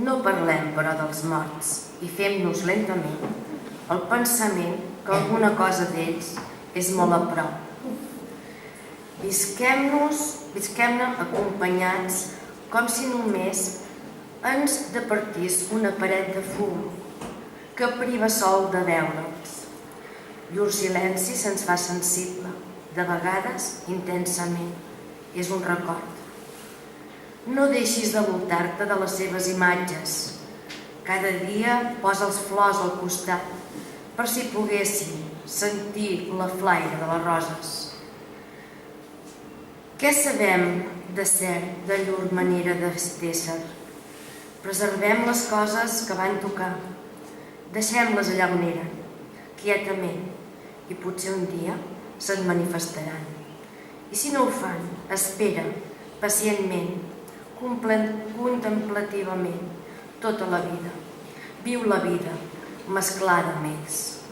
No parlem, però, dels morts i fem-nos lentament el pensament que alguna cosa d'ells és molt a prop. Visquem-ne acompanyats com si només ens departís una paret de fum que priva sol de veure'ls. Llur silenci se'ns fa sensible, de vegades intensament. És un record. No deixis de voltar-te de les seves imatges. Cada dia posa'ls flors al costat per si poguessin sentir la flaire de les roses. Què sabem de cert de llur manera d'ésser? Preservem les coses que van tocar. Deixem-les allà on eren, quietament, i potser un dia se'n manifestaran. I si no ho fan, espera, pacientment, contemplativament, tota la vida. Viu la vida, mesclada amb ells.